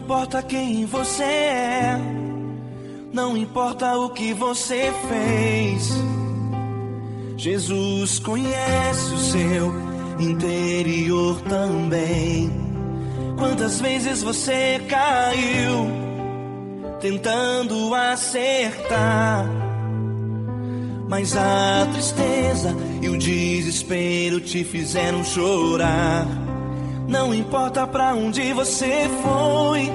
importa quem você é, não importa o que você fez, Jesus conhece o seu interior também. Quantas vezes você caiu tentando acertar, mas a tristeza e o desespero te fizeram chorar. Não importa pra onde você foi,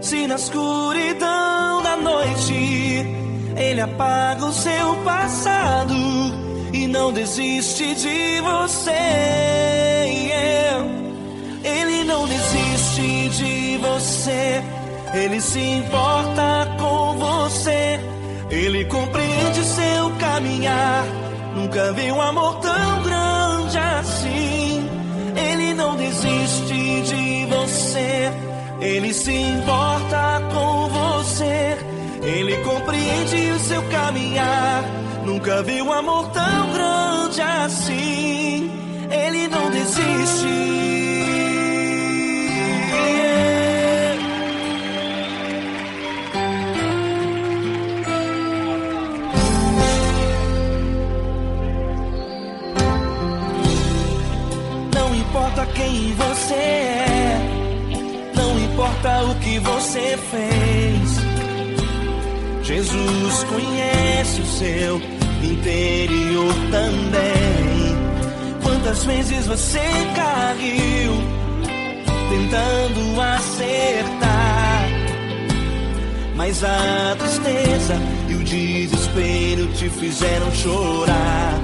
se na escuridão da noite Ele apaga o seu passado e não desiste de você. Ele não desiste de você, Ele se importa com você, Ele compreende seu caminhar. Nunca vi um amor tão grande assim. Ele não desiste de você, Ele se importa com você, Ele compreende o seu caminhar. Nunca vi um amor tão grande assim. Ele não desiste. Não importa quem você é, não importa o que você fez, Jesus conhece o seu interior também. Quantas vezes você caiu tentando acertar, mas a tristeza e o desespero te fizeram chorar.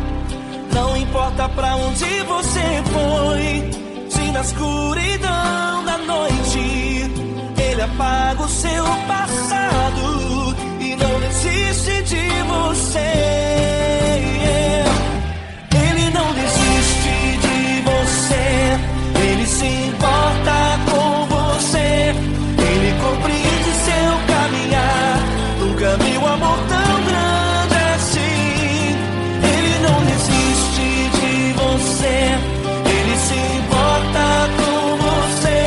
Não importa pra onde você foi, se na escuridão da noite Ele apaga o seu passado e não desiste de você. Ele não desiste de você, Ele se importa com você, Ele compreende seu caminhar. Nunca vi um amor tão grande assim. Ele não desiste de você, Ele se importa com você,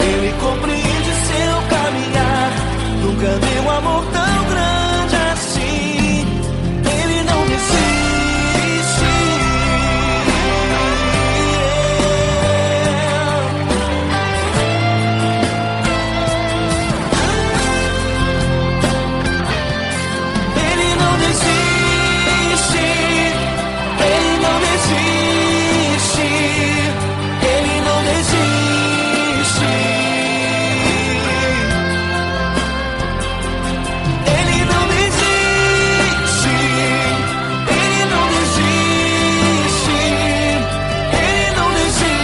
Ele compreende seu caminhar. Nunca vi um amor tão grande assim. Ele não desiste. Ele não desiste. Ele não desiste. Ele não desiste. Ele não desiste. Ele não desiste. Ele não desiste.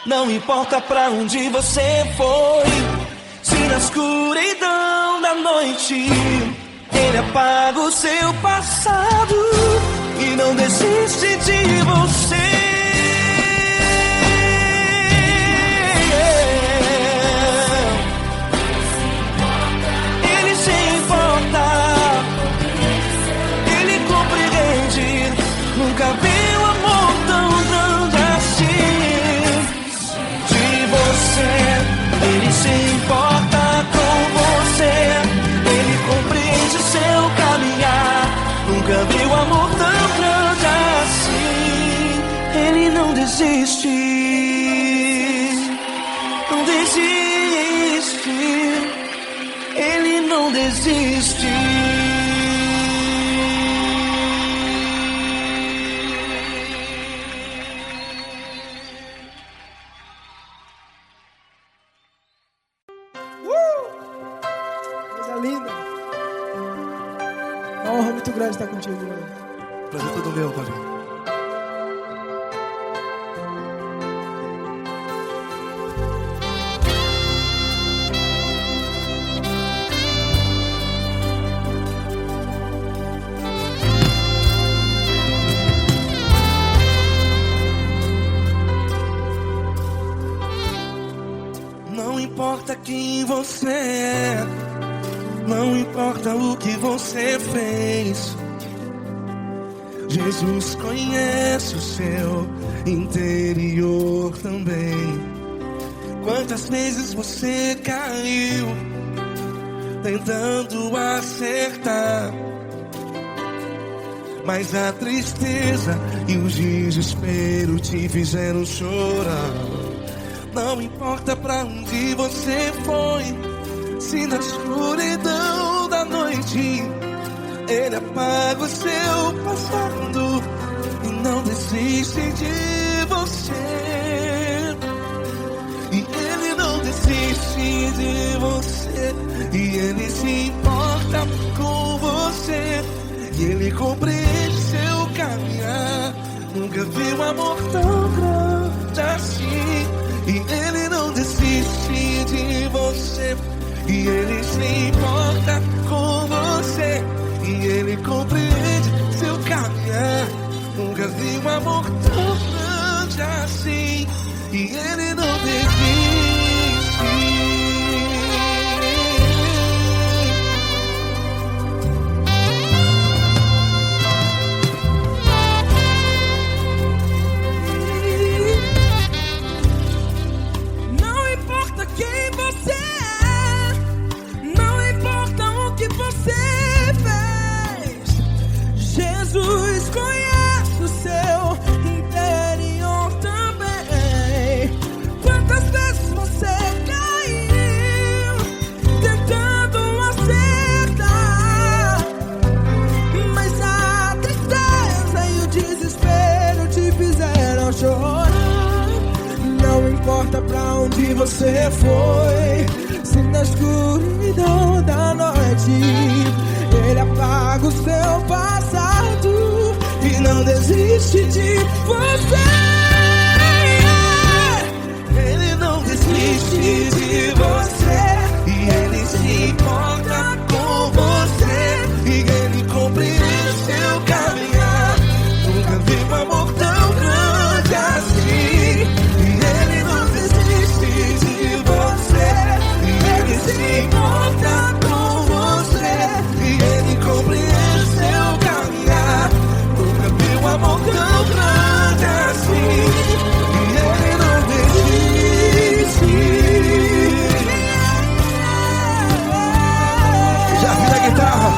Não importa pra onde você foi, se na escuridão da noite Ele apaga o seu passado e não desiste de você. Ele se importa, Ele compreende. Nunca vi um amor tão grande assim. De você, Ele se importa com você, Ele compreende seu caminhar. Nunca vi um amor tão grande assim. Ele não desiste, não desiste. Ele não desiste. Coisa linda. Uma honra muito grande estar contigo, Deus. Prazer todo meu, Paulinho. Não importa quem você é, não importa o que você fez, Jesus conhece o seu interior também. Quantas vezes você caiu tentando acertar, mas a tristeza e o desespero te fizeram chorar. Não importa pra onde você foi, se na escuridão da noite Ele apaga o seu passado e não desiste de você. E Ele não desiste de você, e Ele se importa com você, e Ele compreende seu caminhar. Nunca vi um amor tão grande assim. E Ele não desiste de você, e Ele se importa com você, e Ele compreende seu caminhar. Nunca vi um amor tão grande assim. E Ele não desiste. Não importa quem você é, não importa o que você fez, Jesus conhece o seu interior também. Quantas vezes você caiu tentando acertar, mas a tristeza e o desespero te fizeram chorar. Não importa pra onde você foi, se na escuridão da noite Ele apaga o seu passado e não desiste de você. Ele não desiste de você, e Ele se importa com você, e Ele compreende seu caminhar. Nunca vi um amor tão grande assim. E Ele não desiste de você, e Ele se importa com você, e Ele compreende seu caminhar. Nunca vi um amor tão grande assim. E Ele não desiste. Já vi a guitarra.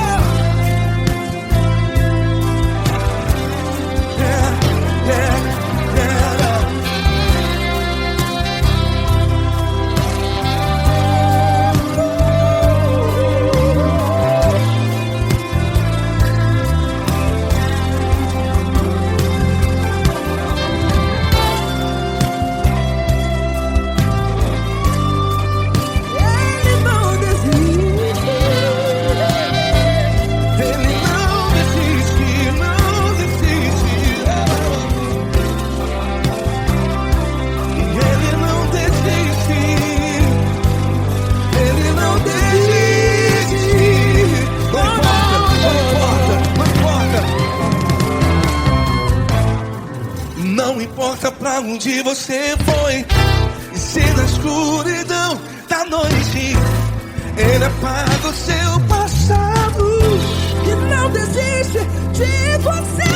Ele não desiste. Ele não desiste, não desiste. E Ele não desiste. Ele não desiste. Não importa, não importa, não importa. Não importa pra onde você foi, e se na escuridão da noite Ele apaga o seu passado. Que não desiste de você.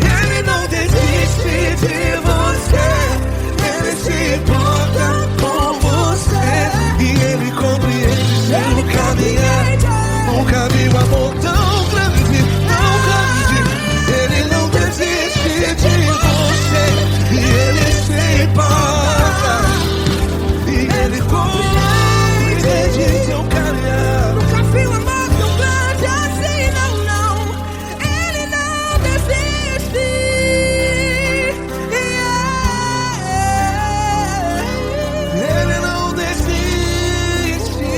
Ele não desiste de você, Ele se importa com você, e Ele compreende seu caminhar. Nunca vi um amor tão grande, tão grande. Ele não desiste de você, e Ele se importa, e Ele compreende seu caminhar. Nunca vi um amor tão grande assim, não, não. Ele não desiste. Ele não desiste,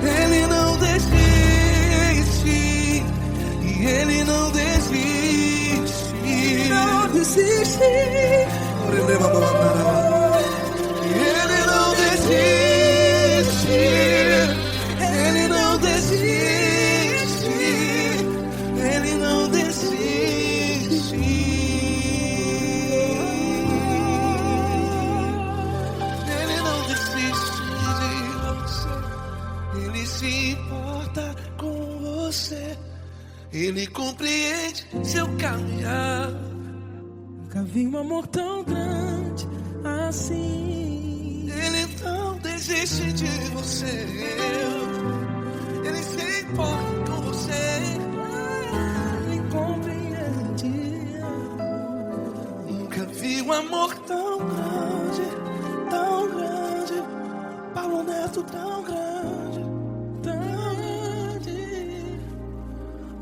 Ele não desiste, e Ele não desiste. Não desiste. Ele não desiste, Ele não desiste, Ele não desiste. Ele não desiste de você, Ele se importa com você, Ele caminhar. Nunca vi um amor tão grande assim. Ele não desiste de você. Ele se importa com você. Ele compreende. Nunca vi um amor tão grande, tão grande. Paulo Neto tão grande,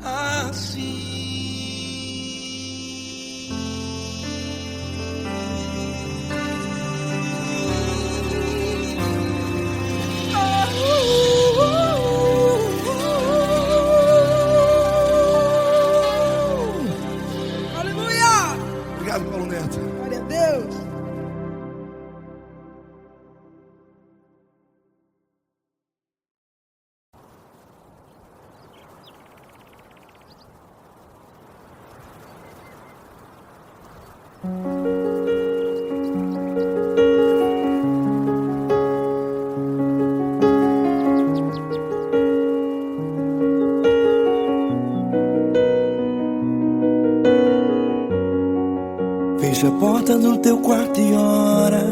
assim. Aleluia! Obrigado, Paulo Neto. Glória a Deus. Fecha a porta do teu quarto e ora.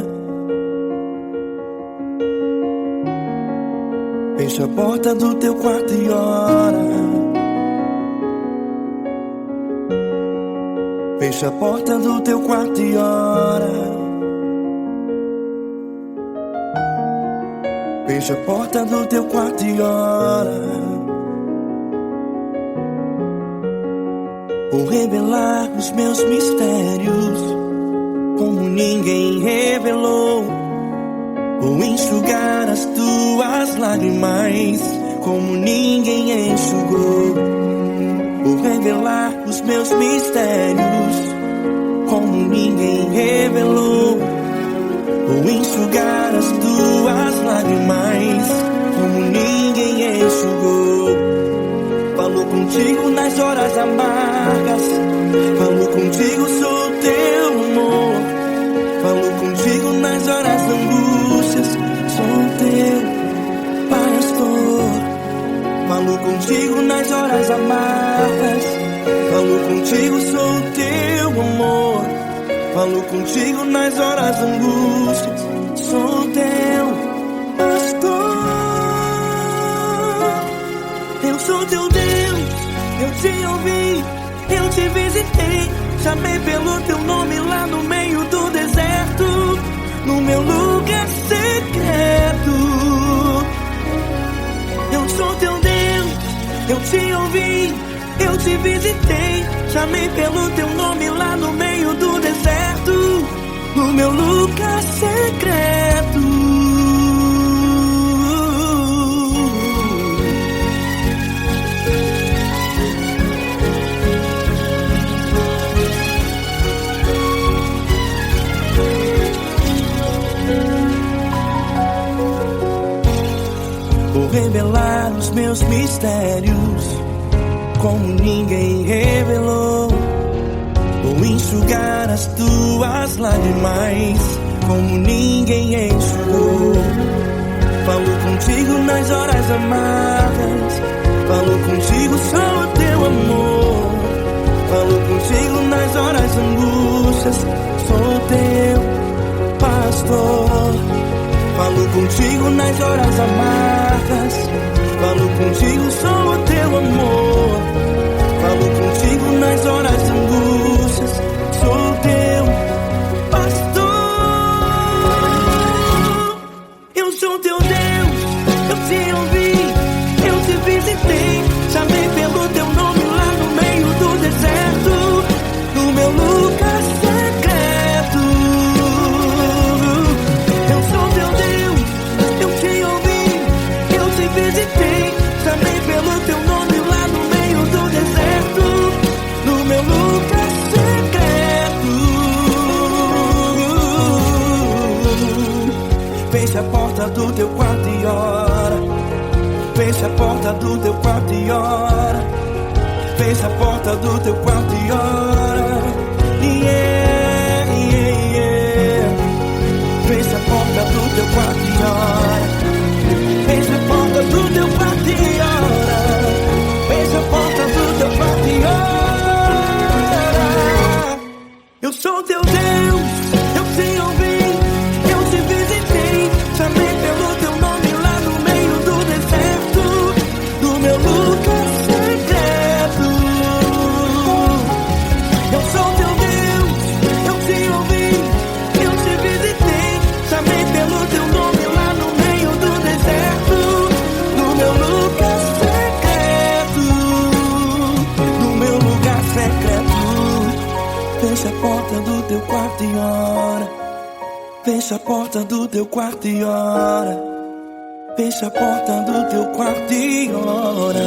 Fecha a porta do teu quarto e ora. Fecha a porta do teu quarto e ora. Fecha a porta do teu quarto e ora. Vou revelar os meus mistérios como ninguém revelou. Vou enxugar as tuas lágrimas como ninguém enxugou. Vou revelar os meus mistérios como ninguém revelou. Vou enxugar as tuas lágrimas como ninguém enxugou. Falo contigo nas horas amargas. Falo contigo, sou teu amor. Falo contigo nas horas da angústias. Sou teu pastor. Falo contigo nas horas amargas. Falo contigo, sou teu amor. Falo contigo nas horas da angústias. Sou teu pastor. Eu sou teu Deus, eu te ouvi, eu te visitei. Chamei pelo teu nome lá no meio do deserto, no meu lugar secreto. Eu sou teu Deus, eu te ouvi, eu te visitei. Chamei pelo teu nome lá no meio do deserto, no meu lugar secreto. Vou revelar os meus mistérios como ninguém revelou. Vou enxugar as tuas lágrimas como ninguém enxugou. Falo contigo nas horas amargas. Falo contigo, sou o teu amor. Falo contigo nas horas angústias. Sou teu pastor. Falo contigo nas horas amargas. Falo contigo, sou o teu amor. Falo contigo nas horas angústias. Sou teu pastor. Eu sou teu Deus, eu te ouvi, eu te visitei. Chamei pelo teu nome lá no meio do deserto, no meu lugar secreto. Eu sou teu Deus, eu te ouvi, eu te visitei. Chamei pelo teu nome lá no meio do deserto, no meu lugar secreto. Fecha a porta do teu quarto e ora. Fecha a porta do teu quarto e ora. Fecha a porta do teu quarto e ora. Yeah, yeah, yeah. Fecha a porta do teu quarto e ora. Fecha a porta do teu quarto e ora. Fecha a porta do teu quarto e ora. Fecha a porta do teu quarto e ora. Fecha a porta do teu quarto e ora. Fecha a porta do teu quarto e ora.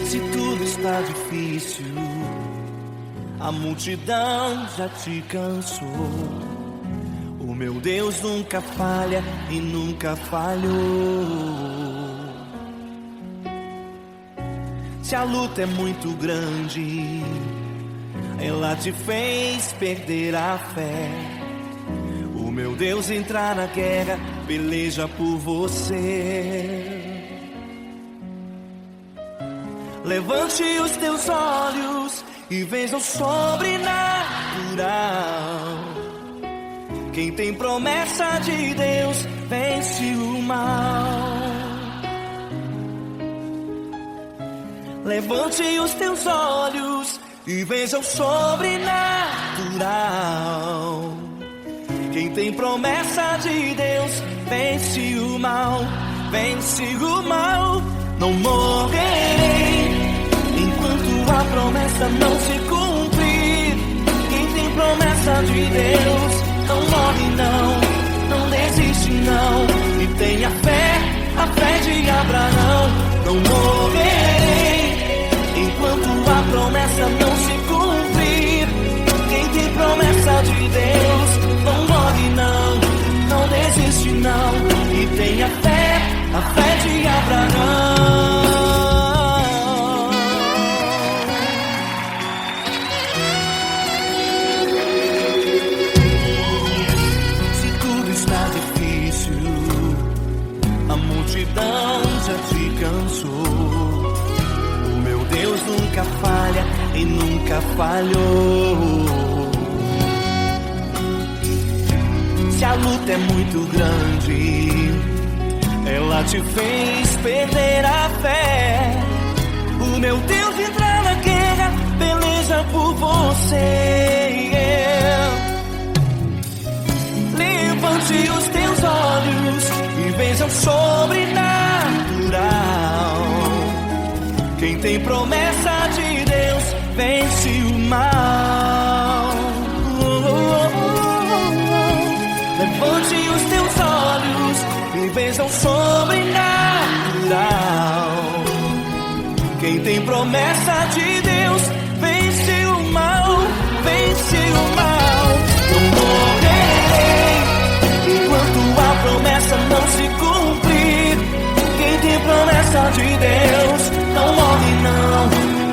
Se tudo está difícil, a multidão já te cansou. O meu Deus nunca falha e nunca falhou. Se a luta é muito grande, ela te fez perder a fé. O meu Deus entra na guerra, peleja por você. Levante os teus olhos e veja o sobrenatural. Quem tem promessa de Deus vence o mal. Levante os teus olhos e veja o sobrenatural. Quem tem promessa de Deus vence o mal. Vence o mal. Não morrerei enquanto a promessa não se cumprir. Quem tem promessa de Deus não morre não desiste não. E tenha fé, a fé de Abraão. Não morrerei enquanto a promessa não se cumprir. Quem tem promessa de Deus não morre não desiste não. E tenha fé, a fé de Abraão. Se tudo está difícil, a multidão já te cansou. O meu Deus nunca falha e nunca falhou. Se a luta é muito grande, ela te fez perder a fé. O meu Deus entra na guerra, peleja por você. Levante os teus olhos e veja o sobrenatural. Quem tem promessa de Deus vence o mal. Levante os teus olhos e veja o sobrenatural. Quem tem promessa de Deus vence o mal. Vence o mal. Não morrerei enquanto a promessa não se cumprir. Quem tem promessa de Deus não morre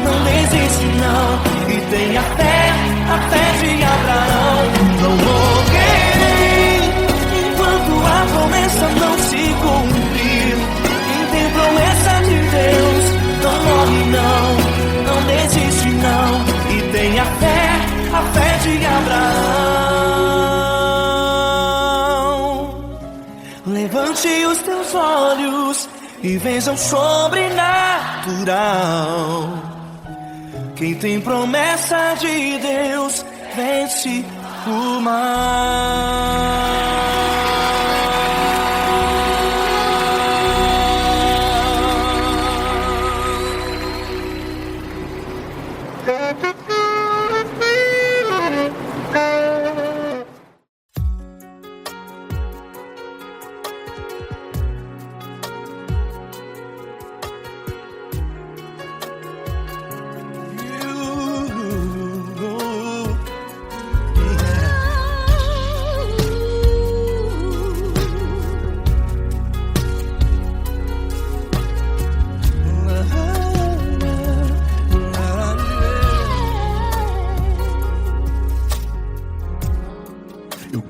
não desiste não. E tenha fé, a fé de Abraão. Não morrerei enquanto a promessa não se cumprir. Quem tem promessa de Deus não morre não desiste não. E tenha fé, a fé de Abraão. Levante os teus olhos e veja o sobrenatural. Quem tem promessa de Deus vence o mal.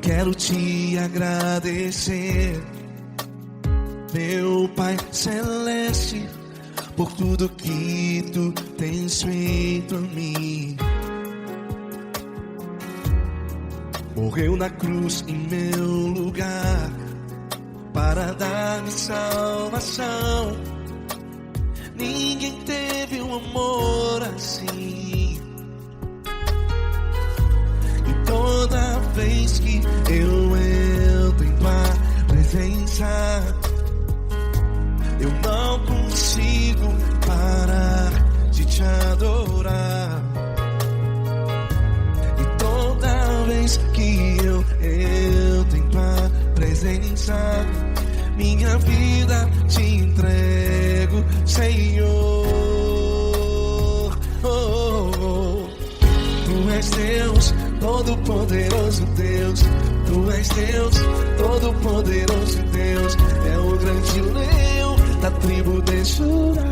Quero te agradecer meu Pai Celeste, por tudo que tu tens feito a mim. Morreu na cruz em meu lugar para dar-me salvação. Ninguém teve um amor assim. E toda vez que eu entro em tua presença, eu não consigo parar de te adorar. E toda vez que eu entro em tua presença, minha vida te entrego, Senhor. Tu és Deus, Todo-Poderoso Deus. Tu és Deus, Todo-Poderoso Deus. É o grande leão da tribo de Judá.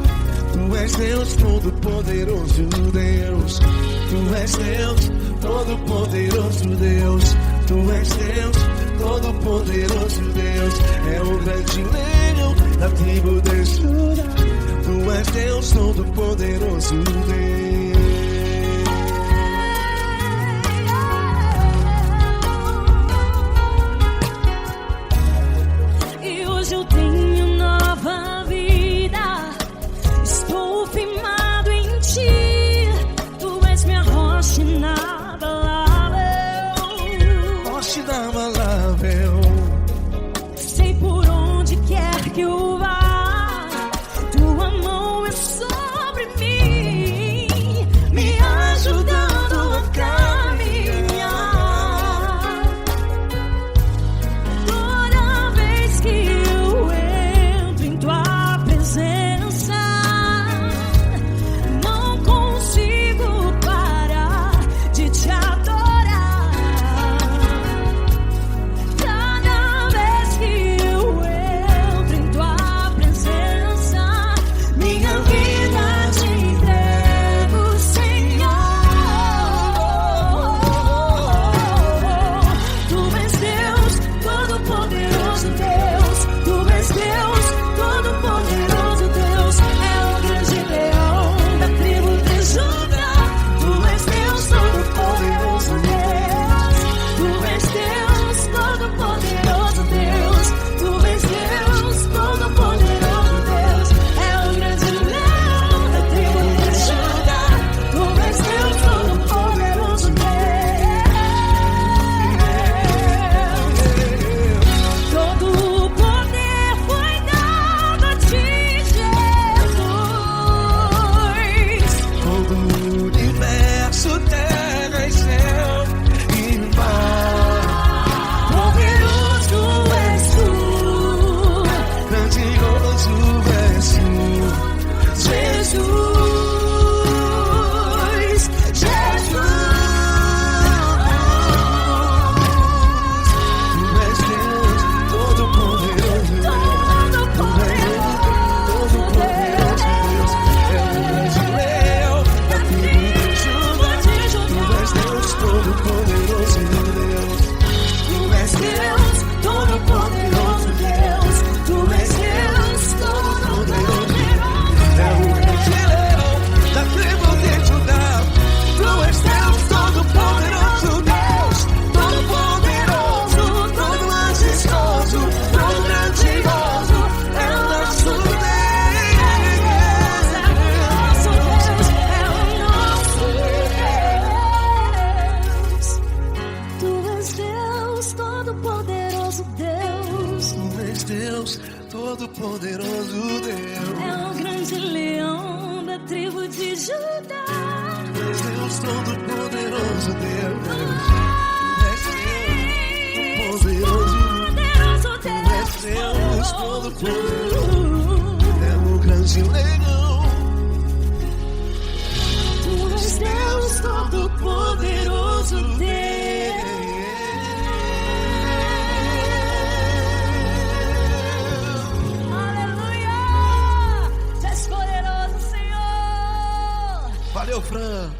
Tu és Deus, Todo-Poderoso Deus. Tu és Deus, Todo-Poderoso Deus. Tu és Deus, Todo-Poderoso Deus. É o grande leão da tribo de Judá. Tu és Deus, Todo-Poderoso Deus. E hoje eu tenho nova vida. Estou firmado em ti. Tu és minha rocha inabalável. Rocha inabalável. Sei por onde quer que eu vá, tua mão é sobre mim, me ajudando a caminhar. Toda vez que eu entro em tua presença, não consigo parar de te adorar. Cada vez que eu entro em tua presença, minha vida te entrego, Senhor. Tu és Deus, Todo-Poderoso Deus. Tu és Deus, Todo-Poderoso Deus. É o grande leão da tribo de Judá. Tu és Deus, Todo-Poderoso Deus. Tu és Deus, Todo-Poderoso Deus. Tu és Deus, Todo-Poderoso Deus. É o grande leão da tribo de Judá. Tu és Deus, Todo-Poderoso Deus. Todo o poder foi dado a ti, Jesus. Todo o universo, terra e céu e mar. Poderoso és tu, Grandioso és tu, Jesus. Jesus. tu és Deus, Todo-Poderoso Deus. Tu és Deus, Todo-Poderoso Deus. É o grande leão da tribo de Judá. Tu és Deus, Todo-Poderoso Deus. Tu és Deus, Todo-Poderoso Deus. Tu és Deus, Todo-Poderoso. É o grande leão da tribo de Judá. Tu és Deus, Todo-Poderoso Deus. Todo-Poderoso, todo majestoso, todo grandioso. É o nosso Deus. Tu és Deus, Todo-Poderoso Deus. Tu és Deus, Todo-Poderoso Deus. É o grande leão da tribo de Judá. Tu és Deus, Todo-Poderoso Deus. Tu és Deus, Todo-Poderoso. Poderoso Tu és Deus, Todo-Poderoso. Deus. É o grande leão. Tu és Deus, Todo-Poderoso Deus. Aleluia! Tu és poderoso, Senhor. Valeu, Fran.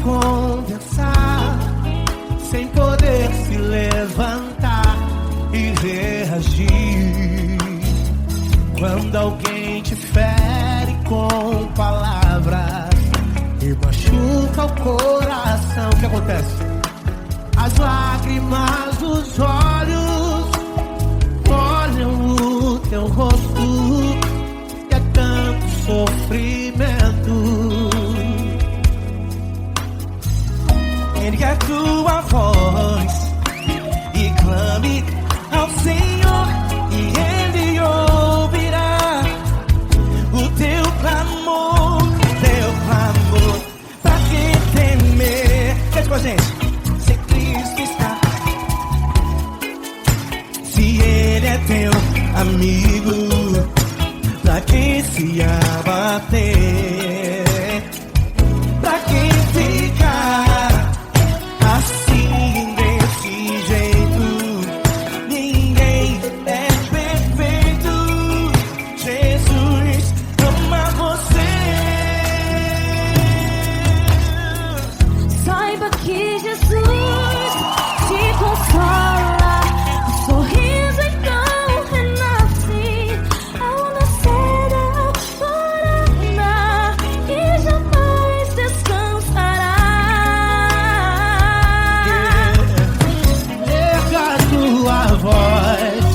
conversar, sem poder se levantar e reagir. Quando alguém te fere com palavras e machuca o coração, o que acontece? As lágrimas dos olhos molham o teu rosto, e é tanto sofrimento. Ergue a tua voz e clame ao Senhor, e Ele ouvirá o teu clamor, pra que temer? Cante com a gente. Se Cristo está, se Ele é teu amigo, pra que se abater? Pra que ficar assim, desse jeito? Ninguém é perfeito. Jesus ama você. Saiba que Jesus te consola, o sorriso então renasce ao nascer da aurora, e jamais descansará. Erga a tua voz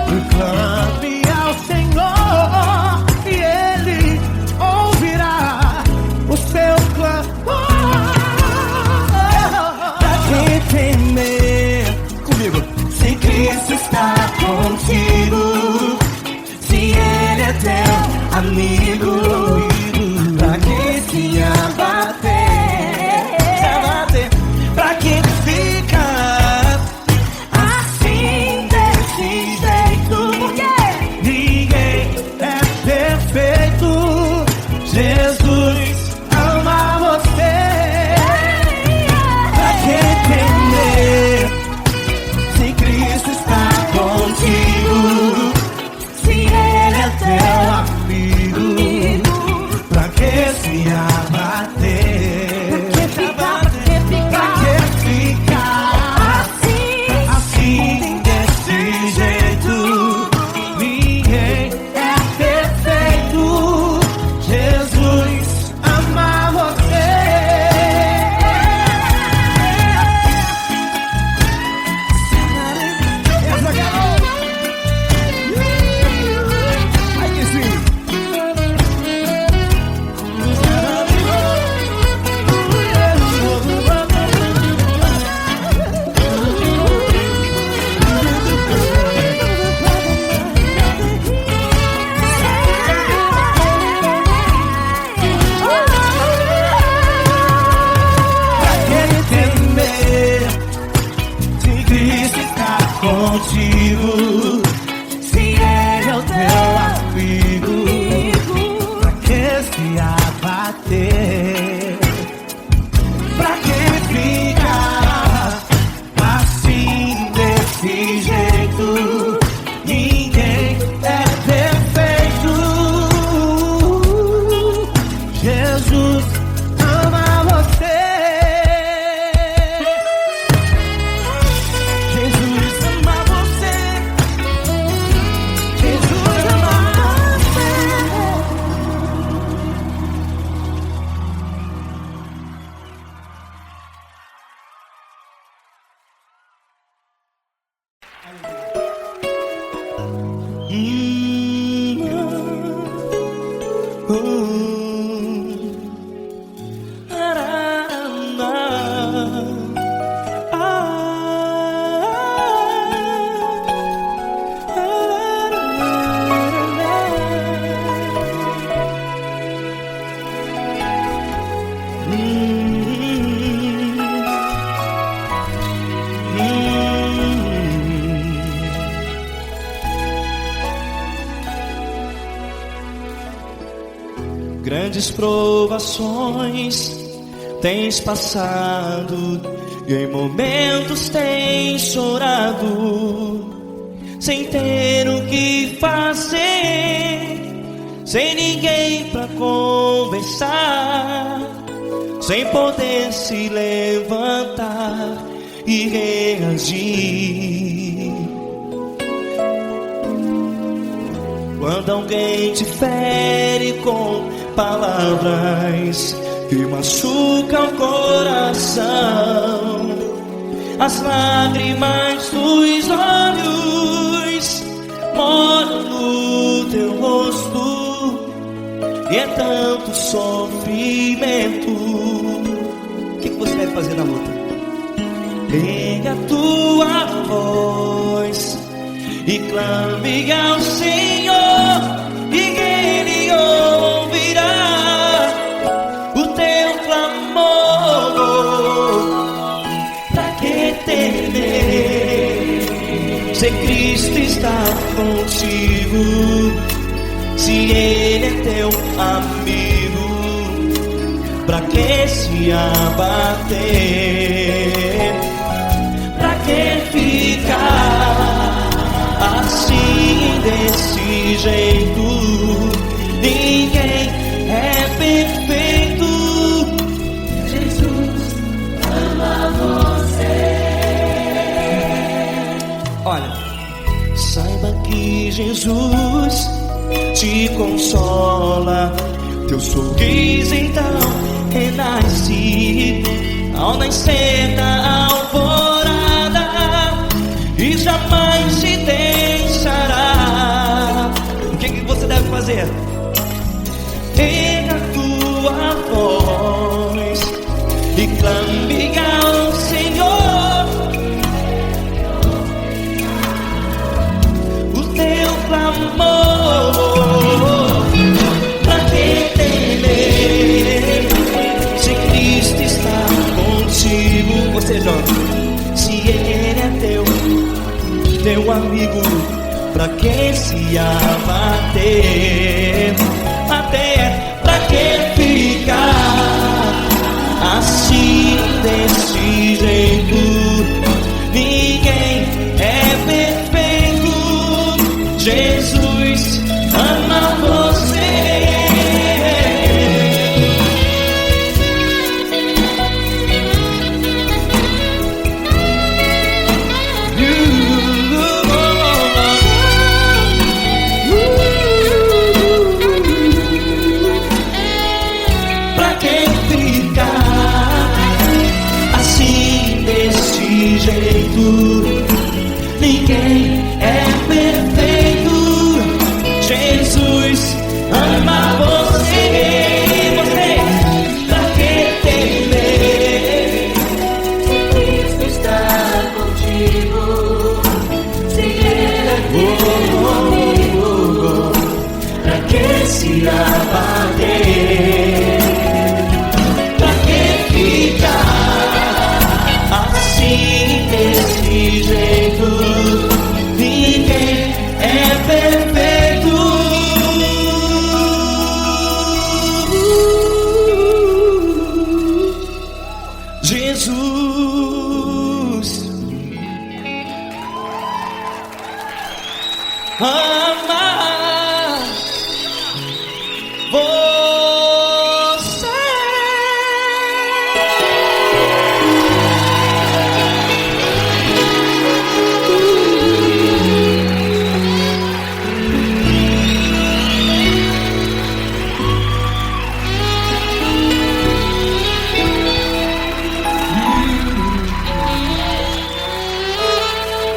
e clame ao Senhor, e Ele ouvirá o seu clamor. Pra que temer? Comigo. Se Cristo está contigo, se Ele é teu amigo, pra que se abater? Pra que ficar assim, desse jeito? Porque ninguém é perfeito. Jesus ama você. Pra que temer? Se Cristo está contigo, se Ele é teu amigo, pra que se abater? Pra que ficar assim, desse jeito? Ninguém é perfeito. Jesus ama você. Essa garota. Ai, que sim. Pra que temer? Se Cristo está contigo, se Ele é o teu amigo, pra que se abater? Pra que ficar assim, desse jeito? Ninguém é perfeito. Jesus ama você. Jesus ama você. Jesus ama você. Grandes provações tens passado, e em momentos tens chorado, sem ter o que fazer, sem ninguém pra conversar. sem poder se levantar e reagir. Quando alguém te fere com palavras que machucam o coração, as lágrimas dos olhos moram no teu rosto, e é tanto sofrimento. O que você deve fazer na luta? Pega a tua voz e clame ao Senhor, e Ele ouvirá o teu clamor. Pra que temer, se Cristo está contigo, se Ele é teu amigo? Pra que se abater? Pra que ficar assim, desse jeito? Ninguém é perfeito. Jesus ama você. Olha, saiba que Jesus te consola. Teu sorriso então renasce ao nascer da alvorada e jamais te deixará. O que você deve fazer? Erga a tua voz e clame ao Senhor, o teu clamor. Pra que temer, se Cristo está contigo? Você joga. Se Ele é teu amigo, pra que se abater? Até pra que ficar assim, desse jeito? Ninguém é perfeito. Jesus ama você. Ninguém é perfeito. Jesus ama você. Pra que temer, se Cristo está contigo, se Ele é teu amigo? Pra que se abater? Pra que ficar assim, desse jeito? Ninguém é perfeito. Jesus ama você.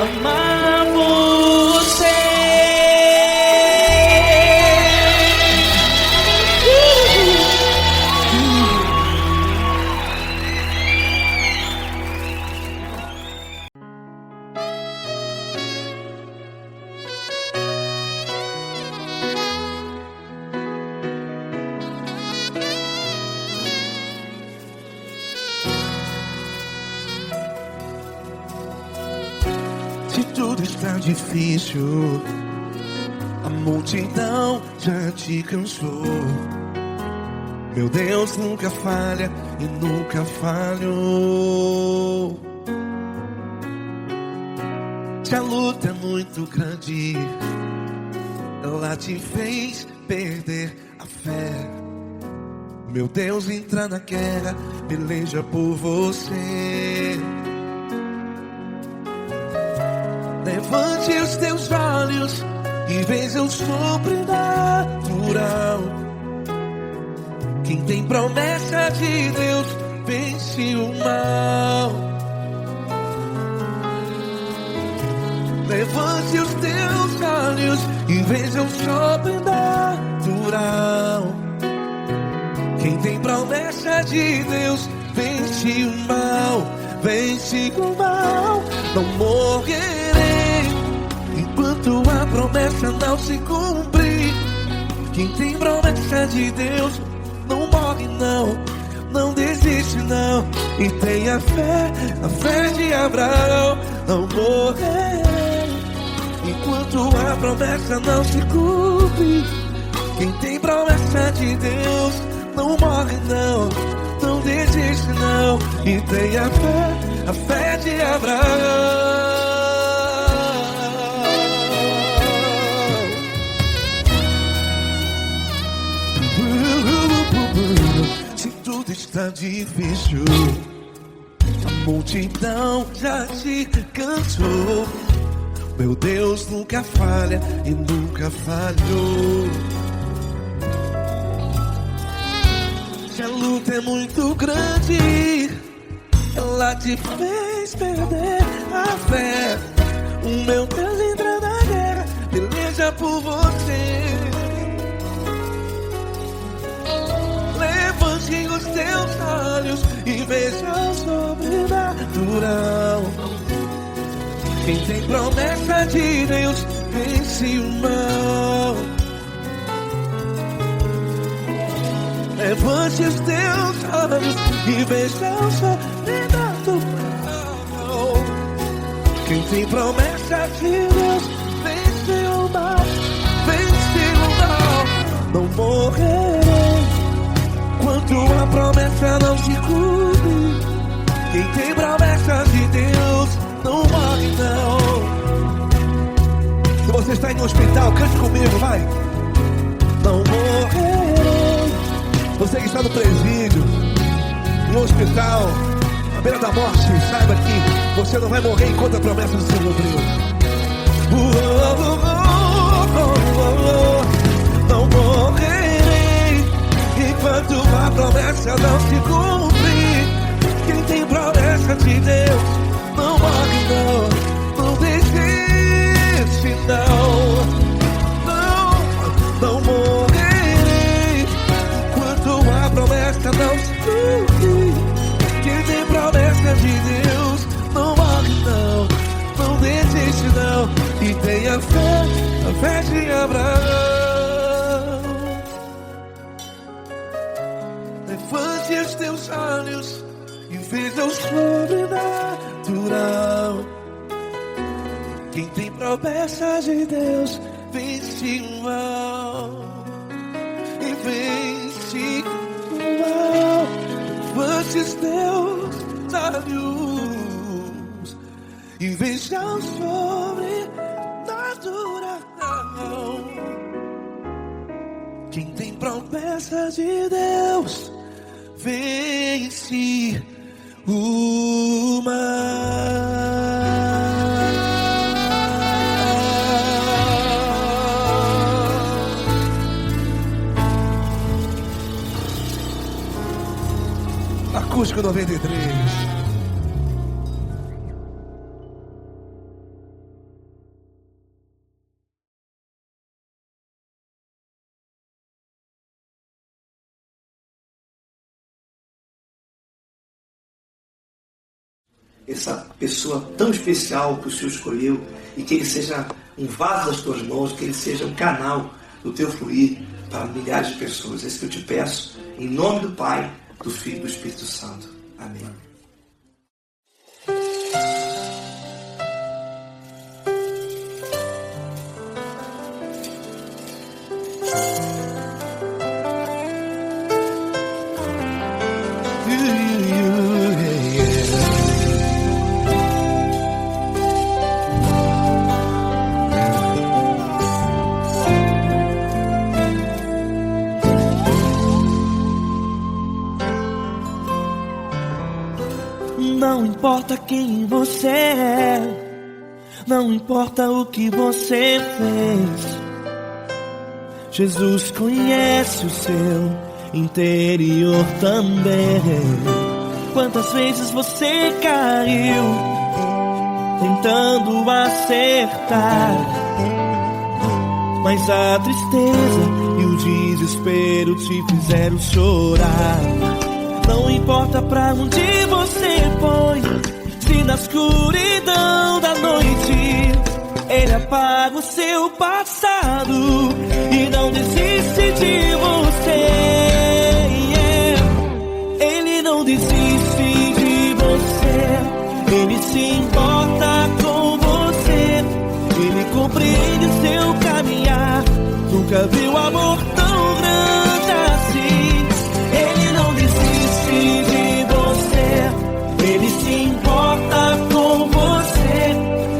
Amar você. Se tudo está difícil, a multidão já te cansou. Meu Deus nunca falha e nunca falhou. Se a luta é muito grande, ela te fez perder a fé. Meu Deus entra na guerra, peleja por você. Levante os teus olhos e veja o sobrenatural. Quem tem promessa de Deus vence o mal. Levante os teus olhos e veja o sobrenatural. Quem tem promessa de Deus vence o mal. Vence o mal. Não morrerei enquanto a promessa não se cumprir. Quem tem promessa de Deus não morre não, não desiste não. E tenha fé, a fé de Abraão. Não morrerei enquanto a promessa não se cumpre. Quem tem promessa de Deus não morre não, não desiste não. E tenha fé, a fé de Abraão. Se tudo está difícil, a multidão já te cansou. Meu Deus nunca falha e nunca falhou. Se a luta é muito grande, ela te fez perder a fé. O meu Deus entra na guerra, peleja por você. Levante os teus olhos e veja o sobrenatural. Quem tem promessa de Deus vence o mal. Levante os teus olhos e veja o sobrenatural. Quem tem promessa de Deus vence o mal. Vence o mal. Não morrerei enquanto a promessa não se cumpre. Quem tem promessa de Deus não morre não. Se você está em um hospital, cante comigo, vai. Não morrerei. Você que está no presídio, no hospital, à beira da morte, saiba que você não vai morrer enquanto a promessa não se cumpriu. Não morrerei enquanto a promessa não se cumprir. Quem tem promessa de Deus não morre não, não desiste não. Não morrerei enquanto a promessa não se cumprir. Quem tem promessa de Deus não morre não, não desiste não. E tenha fé, a fé de Abraão. Levante os teus olhos e veja o sobrenatural. Quem tem promessa de Deus vence o mal. E vence o mal. Levante os teus olhos e veja o sobrenatural. Quem tem promessa de Deus vence o mal. Acústico 93. Essa pessoa tão especial que o Senhor escolheu, e que ele seja um vaso das tuas mãos, que ele seja um canal do teu fluir para milhares de pessoas. É isso que eu te peço, em nome do Pai, do Filho e do Espírito Santo. Amém. Não importa quem você é, não importa o que você fez, Jesus conhece o seu interior também. Quantas vezes você caiu tentando acertar, mas a tristeza e o desespero te fizeram chorar. Não importa pra onde você foi, se na escuridão da noite Ele apaga o seu passado e não desiste de você. Ele não desiste de você, Ele se importa com você, Ele compreende o seu caminhar. Nunca viu amor tão grande assim. Ele não desiste de você, Ele se importa com você,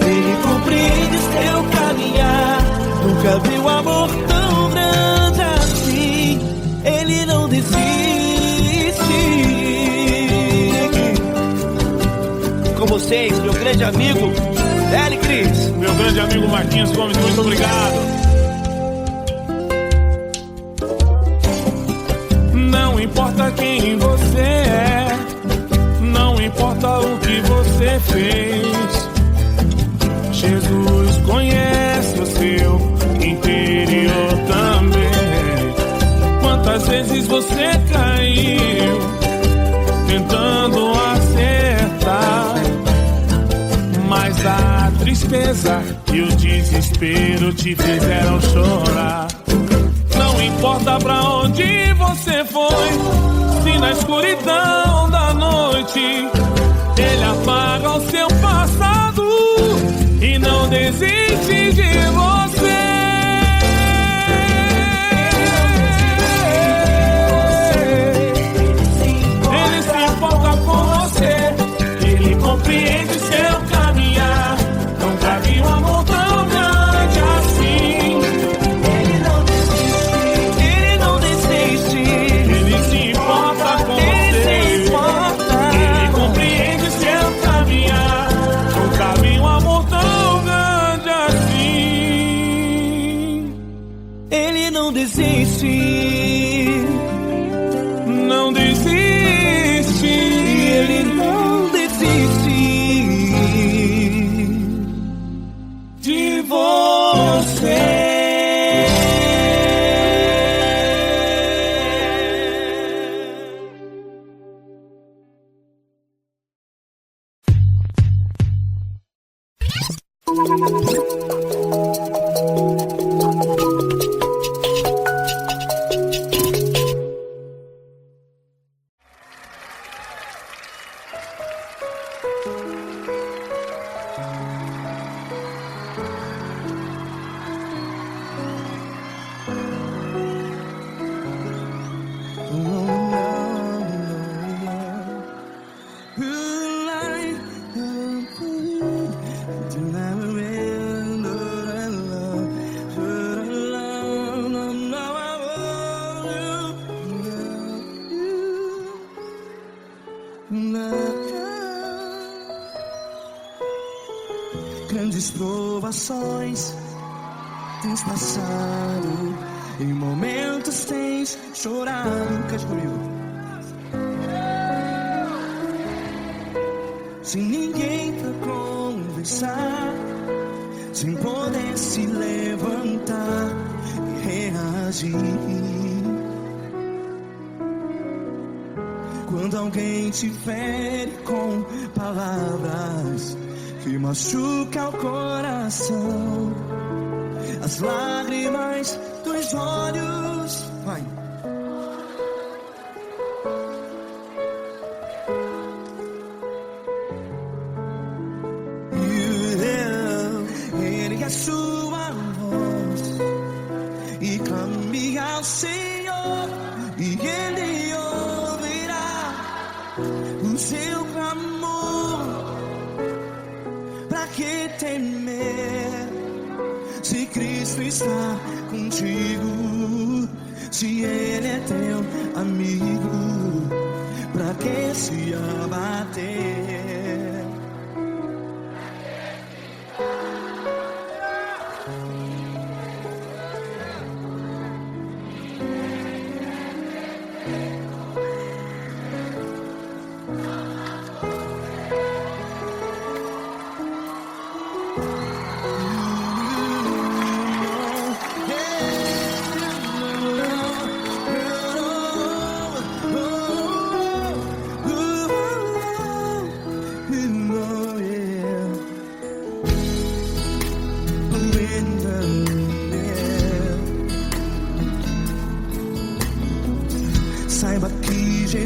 Ele compreende seu caminhar. Nunca viu amor tão grande assim. Ele não desiste. Com vocês, meu grande amigo L. Cris. Meu grande amigo Marquinhos Gomes, muito obrigado. Não importa quem você é, não importa o que você fez, Jesus conhece o seu interior também. Quantas vezes você caiu tentando acertar, mas a tristeza e o desespero te fizeram chorar. Não importa pra onde você foi, se na escuridão da noite Ele apaga o seu passado e não desiste de você. Ele se importa com você, Ele compreende seu caminhar. Nunca vi um amor tão grande assim. Ele não desiste, Ele se importa com você, Ele compreende seu caminhar. Nunca vi um amor tão grande assim. Ele não desiste, não desiste, Ele não desiste de você. Grandes provações tens passado, em momentos tens chorado. Cante comigo. Sem ninguém pra conversar, sem poder se levantar e reagir. Quando alguém te fere com palavras que machuca o coração, as lágrimas dos olhos, vai. Ele é sua voz e clame ao Senhor e Ele ouvirá o seu clamor. Pra que temer se Cristo está contigo? Se Ele é teu amigo, pra que se abater?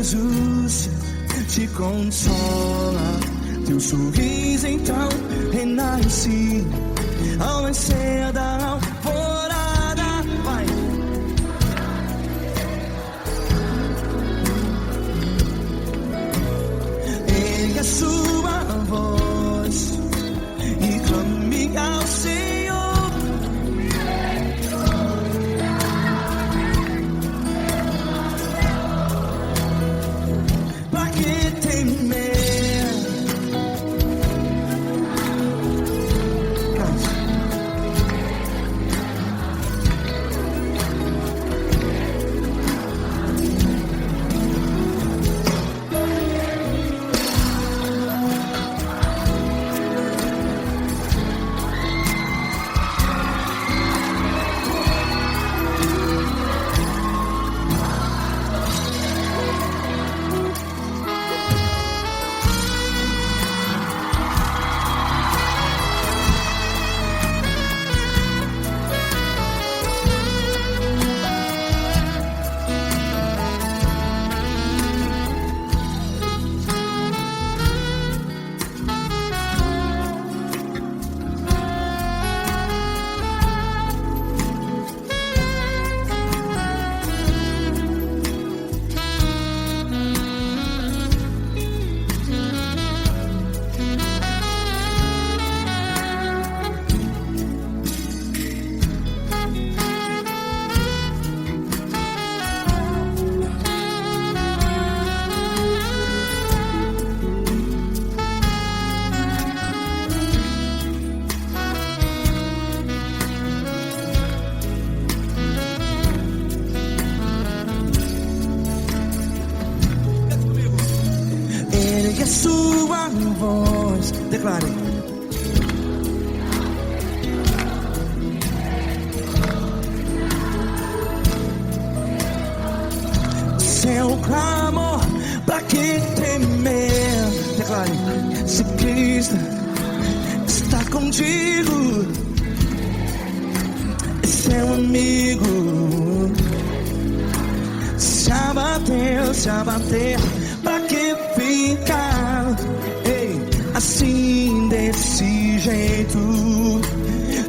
Jesus te consola. Teu sorriso então renasce ao nascer da alvorada. Vai. Ergue a sua voz e clame ao Senhor. Pra que temer? Ergue a sua voz, declare. Seu clamor, pra que temer? Declare. Se Cristo está contigo, é seu amigo. Se abater, pra que ficar? Ei, assim desse jeito,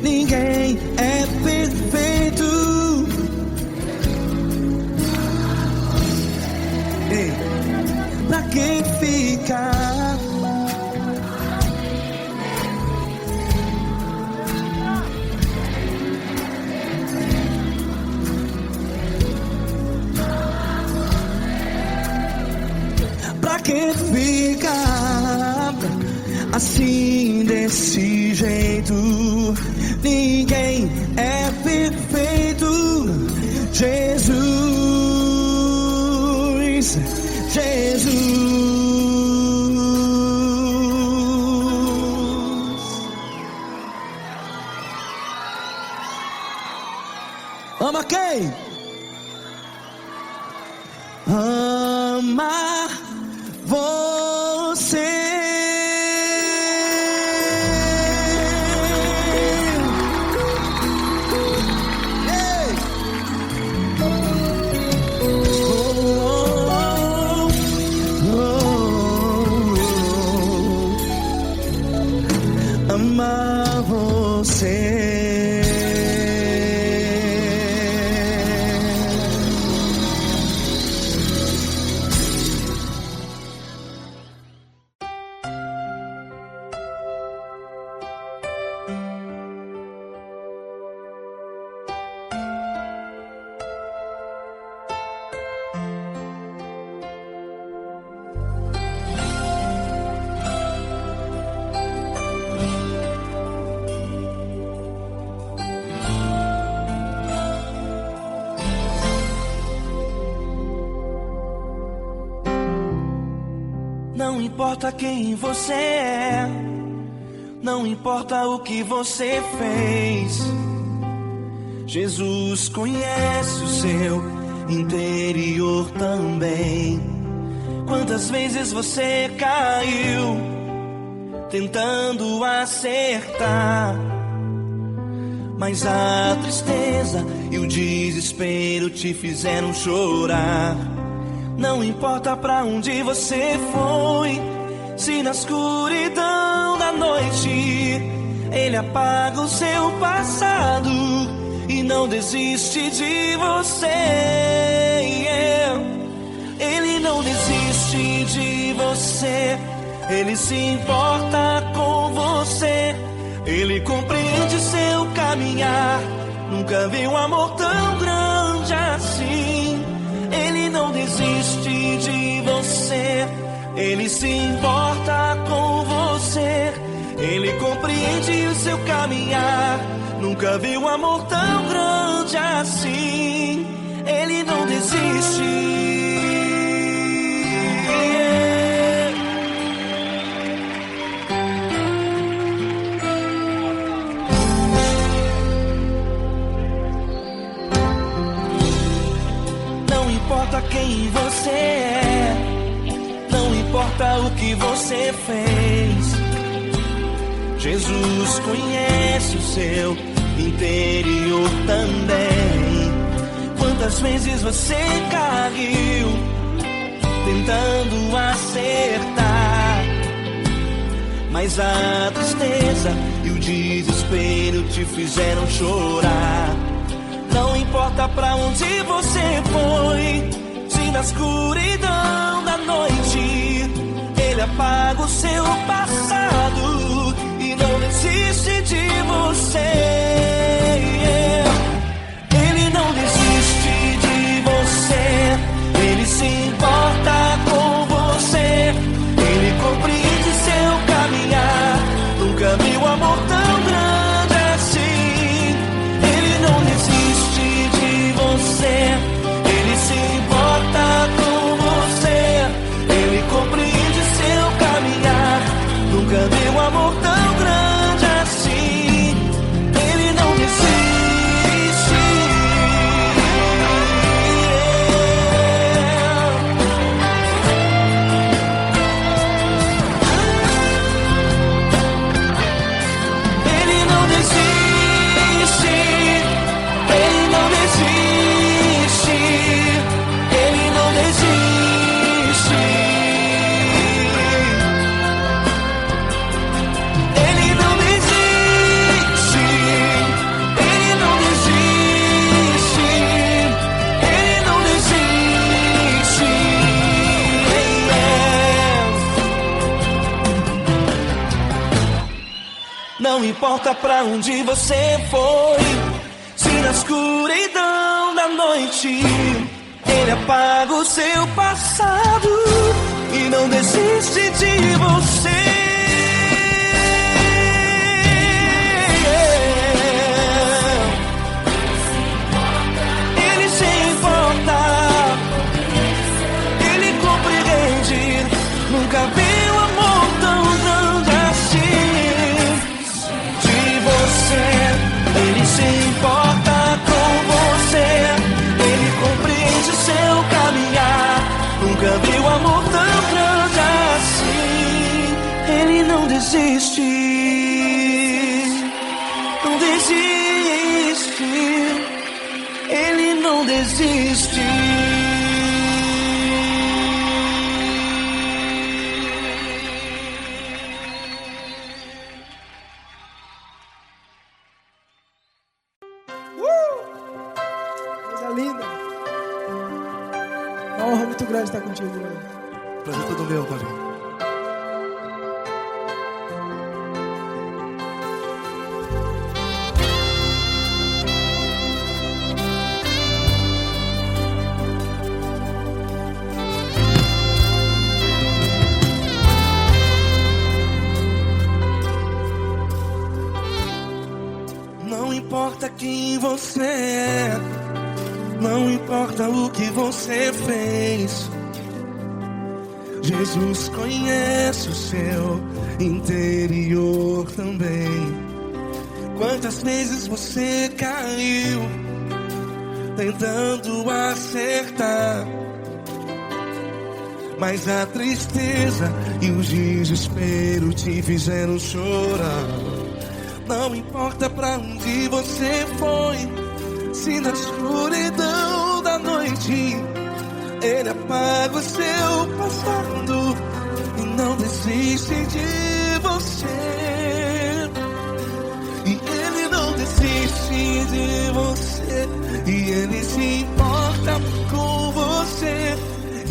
ninguém é perfeito. Ei, pra que ficar? Pra que ficar assim desse jeito? Ninguém é perfeito. Jesus, Jesus. Ama quem? Ama você. Ei. Ama você. Não importa quem você é, não importa o que você fez, Jesus conhece o seu interior também. Quantas vezes você caiu tentando acertar, mas a tristeza e o desespero te fizeram chorar. Não importa pra onde você foi, se na escuridão da noite Ele apaga o seu passado e não desiste de você. Ele não desiste de você, Ele se importa com você, Ele compreende seu caminhar. Nunca vi um amor tão grande assim. Ele não desiste de você, Ele se importa com você, Ele compreende o seu caminhar. Nunca vi um amor tão grande assim. Ele não desiste. Não importa quem você é, não importa o que você fez, Jesus conhece o seu interior também. Quantas vezes você caiu tentando acertar, mas a tristeza e o desespero te fizeram chorar. Não importa pra onde você foi, se na escuridão da noite Ele apaga o seu passado e não desiste de você. Ele não desiste de você, Ele se importa com você, Ele compreende seu caminhar. Nunca vi um amor tão grande assim. Ele não desiste de você, Ele se importa com você, Ele compreende seu caminhar. Nunca vi um amor tão grande assim. Ele não desiste. Ele não desiste. Ele não desiste. Ele não desiste. Ele não desiste. Ele não desiste. Ele não desiste. Não importa pra onde você foi, se na escuridão da noite Ele apaga o seu passado e não desiste de você. Ele se importa, Ele compreende. Nunca vi um amor tão grande assim. De você, Ele se importa com você, Ele compreende seu caminhar. Nunca vi um amor tão grande assim. Ele não desiste, não desiste. Ele não desiste. Coisa linda. Uma honra muito grande estar contigo, Lord. Prazer todo meu, Paulinho. Não importa quem você é, não importa o que você fez, Jesus conhece o seu interior também. Quantas vezes você caiu tentando acertar, mas a tristeza e o desespero te fizeram chorar. Não importa pra onde você foi, se na escuridão da noite Ele apaga o seu passado e não desiste de você. E Ele não desiste de você. E Ele se importa com você.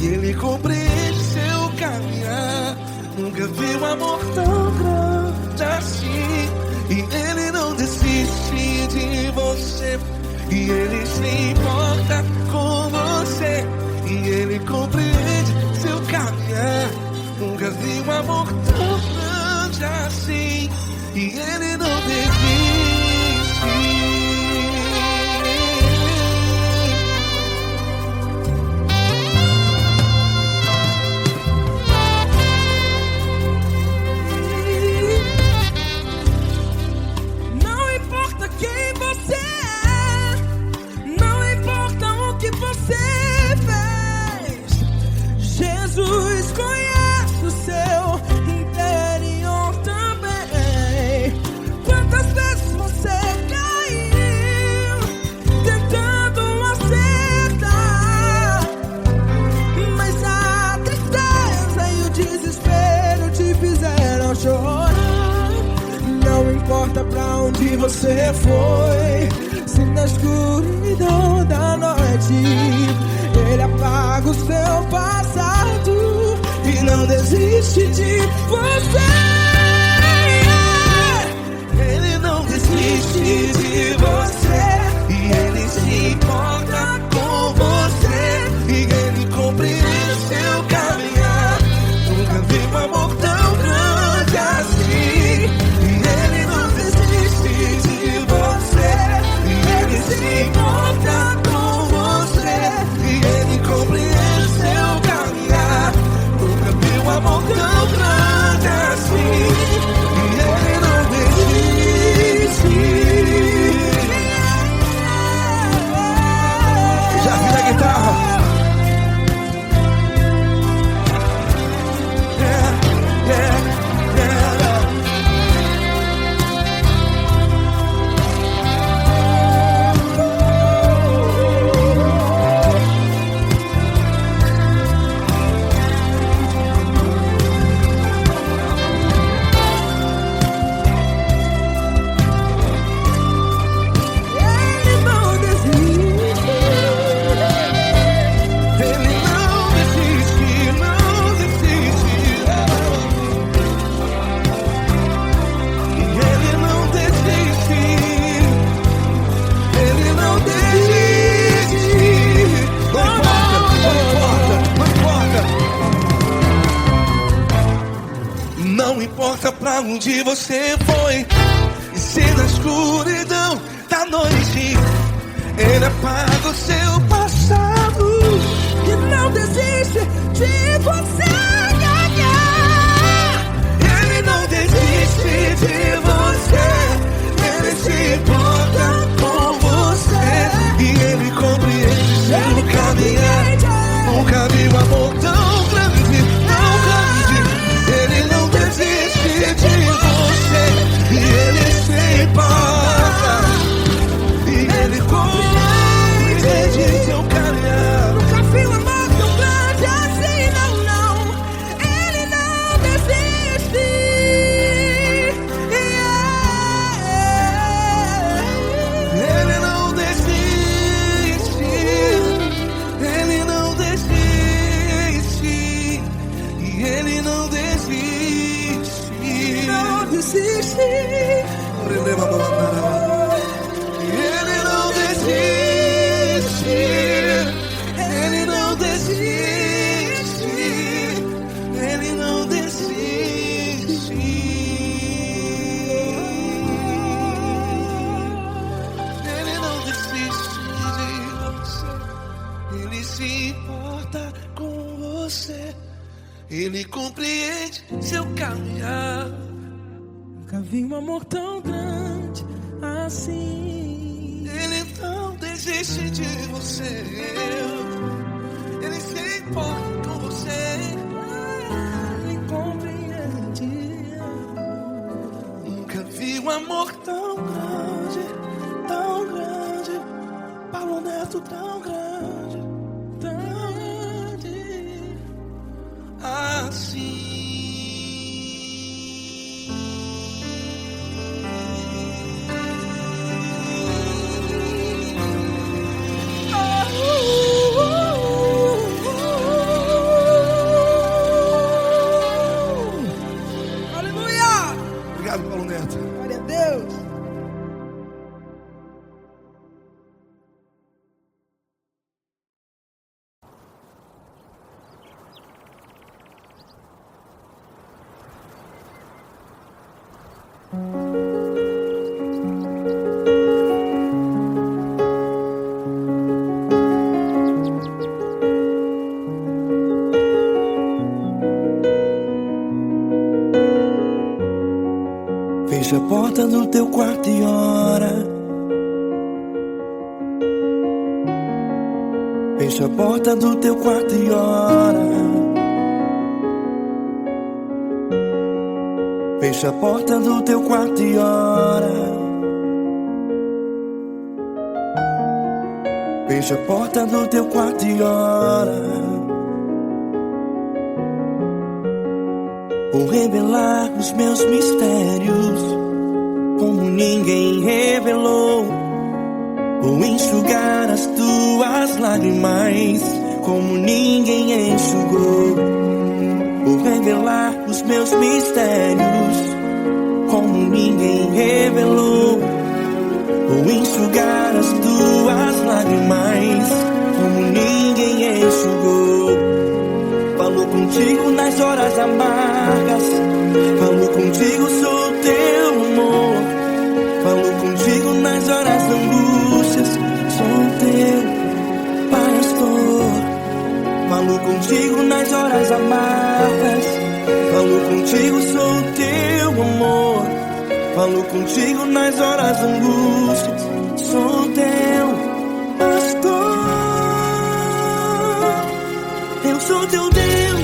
E Ele compreende seu caminhar. Nunca vi um amor tão grande assim. E Ele não desiste de você. E Ele se importa com você. E Ele compreende seu caminhar. Nunca vi um amor tão grande assim. E Ele não desiste. Não importa quem você é, não importa o que você fez, Jesus conhece o seu interior também. Quantas vezes você caiu tentando acertar, mas a tristeza e o desespero te fizeram chorar. Não importa pra onde você foi, se na escuridão da noite Ele apaga o seu passado e não desiste de você. Ele não desiste de você. E Ele se importa com você. E Ele compreende seu caminhar. Nunca vi um amor tão grande assim. E Ele não desiste de você. E Ele se importa com você. E Ele compreende seu caminhar. Nunca vi um amor tão grande assim. E Ele não desiste. Já vi a guitarra. Ele não desiste. Ele não desiste, não desiste. E Ele não desiste. Ele não desiste. Não importa, não importa. Não importa pra onde você foi. E se na escuridão da noite Ele apaga o seu passado E não desiste de você. Ele não desiste de você. Ele se importa com você. E Ele compreende seu caminhar. Nunca vi um amor tão grande, tão grande. Ele não desiste de você. E Ele se importa. E Ele compreende seu caminhar. Nunca vi um amor tão grande assim, não, não. Ele não desiste. Ele não desiste. Ele não desiste. E Ele não desiste. Não desiste. Ele não desiste. Ele não desiste. Ele não desiste. Ele não desiste de você. Ele se importa com você. Ele compreende seu caminhar. Nunca vi um amor tão grande assim. Ele não desiste de você. Ele se importa com você. Ele compreende. Nunca vi um amor tão grande, Paulo Neto tão grande, tão assim. Aleluia! Obrigado, Paulo Neto. Glória a Deus. Fecha a porta do teu quarto e ora. Fecha a porta do teu quarto e ora. Fecha a porta do teu quarto e ora. Fecha a porta do teu quarto e ora. Vou revelar os meus mistérios como ninguém revelou. Vou enxugar as tuas lágrimas como ninguém enxugou. Vou revelar os meus mistérios como ninguém revelou. Vou enxugar as tuas lágrimas como ninguém enxugou. Falo contigo nas horas amargas, falo contigo, sou teu amor. Falo contigo nas horas da angústias, sou teu pastor. Falo contigo nas horas amargas, falo contigo, sou teu amor. Falo contigo nas horas da angústias, sou teu pastor. Eu sou teu Deus,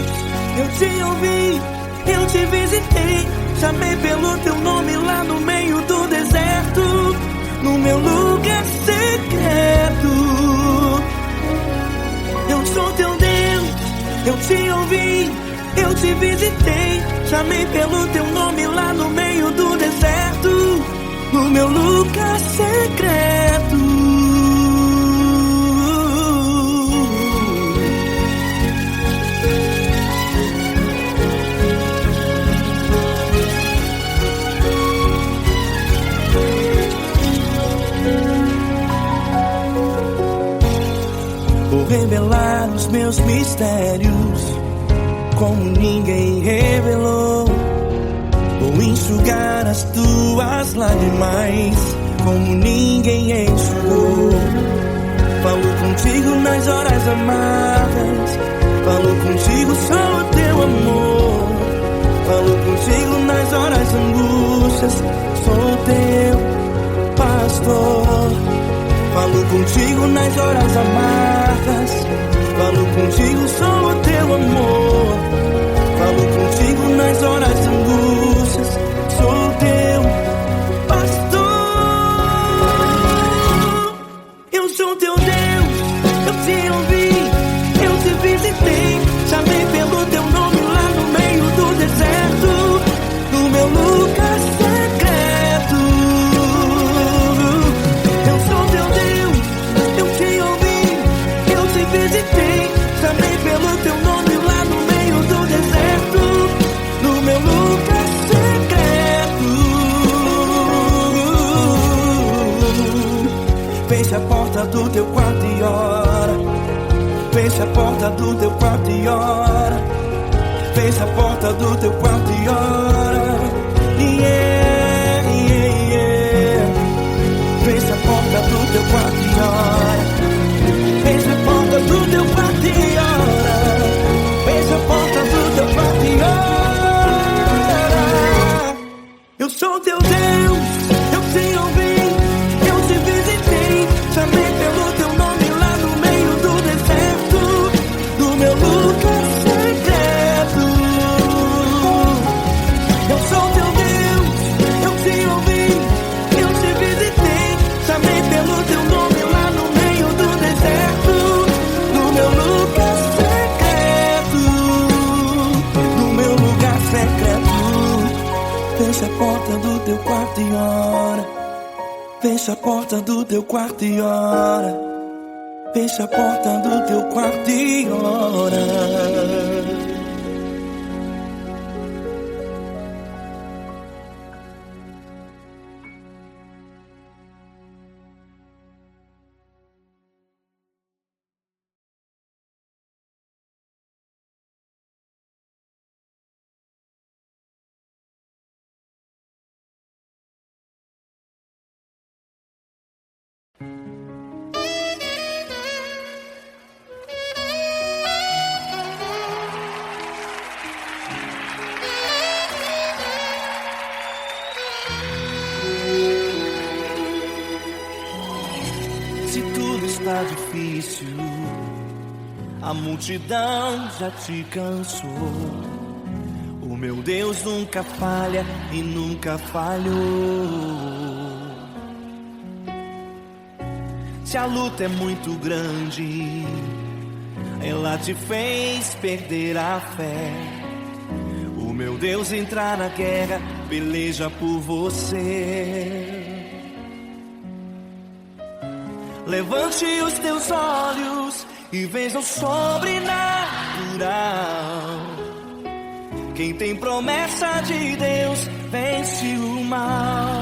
eu te ouvi, eu te visitei. Chamei pelo teu nome lá no meio do deserto, no meu lugar secreto. Eu sou teu Deus, eu te ouvi, eu te visitei. Chamei pelo teu nome lá no meio do deserto, no meu lugar secreto. Vou revelar os meus mistérios como ninguém revelou. Vou enxugar as tuas lágrimas como ninguém enxugou. Falo contigo nas horas amargas, falo contigo, sou teu amor. Falo contigo nas horas angústias, sou teu pastor. Falo contigo nas horas amargas, falo contigo, sou o teu amor. Falo contigo nas horas angústias, sou teu pastor. Eu sou teu Deus, eu te ouvi, eu te visitei. Chamei pelo teu nome lá no meio do deserto, no meu lugar secreto. Eu sou teu Deus, eu te ouvi, eu te visitei. Chamei pelo teu nome lá no meio do deserto, no meu lugar secreto. Fecha a porta do teu quarto e ora. Fecha a porta do teu quarto e ora. Fecha a porta do teu quarto e ora. Yeah, yeah, yeah. Fecha a porta do teu quarto e ora. Fecha a porta do teu quarto e ora. Fecha a porta do teu quarto e ora. Eu sou teu Deus, eu te ouvi, eu te visitei. Chamei pelo teu nome lá no meio do deserto, no meu lugar secreto. Eu sou teu Deus, porta do teu quarto e ora. Fecha a porta do teu quarto e ora. Fecha a porta do teu quarto e ora. Se tudo está difícil, a multidão já te cansou. O meu Deus nunca falha e nunca falhou. Se a luta é muito grande, ela te fez perder a fé. O meu Deus entra na guerra, peleja por você. Levante os teus olhos e veja o sobrenatural. Quem tem promessa de Deus vence o mal.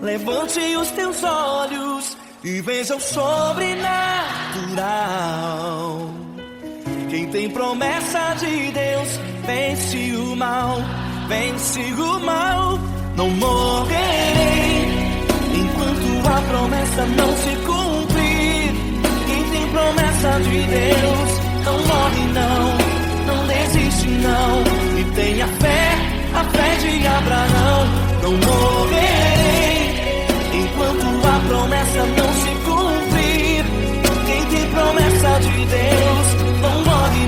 Levante os teus olhos e veja o sobrenatural. Quem tem promessa de Deus vence o mal, vence o mal. Não morrerei enquanto a promessa não se cumprir. Quem tem promessa de Deus não morre não desiste não. E tenha fé, a fé de Abraão. Não morrerei enquanto a promessa não se cumprir. Quem tem promessa de Deus não morre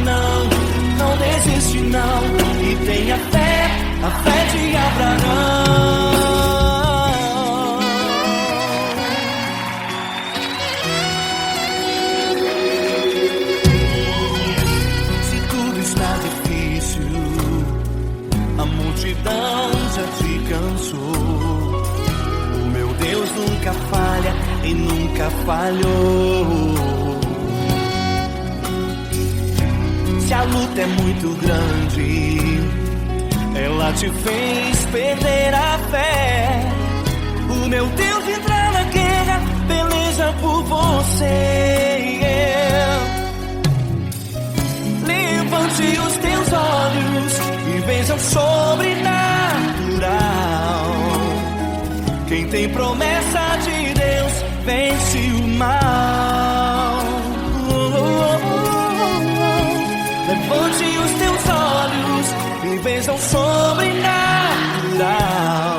não desiste não. E tenha fé, a fé de Abraão. Se tudo está difícil, a multidão já te cansou. O meu Deus nunca falha e nunca falhou. Se a luta é muito grande, ela te fez perder a fé. O meu Deus entra na guerra, peleja por você. Levante os teus olhos e veja o sobrenatural. Quem tem promessa de Deus vence o mal. Levante os teus olhos e veja o sobrenatural.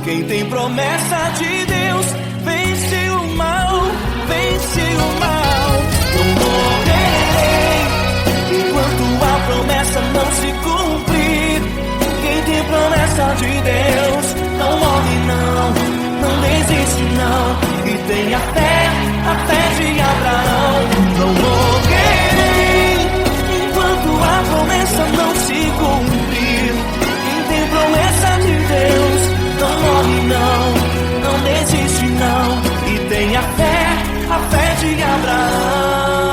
Quem tem promessa de Deus vence o mal, vence o mal. Não morrerei enquanto a promessa não se cumprir. Quem tem promessa de Deus não morre não desiste não. E tenha fé, a fé de Abraão. Não morrerei enquanto a promessa não se cumprir. Quem tem promessa de Deus não morre não desiste não. E tenha fé, a fé de Abraão.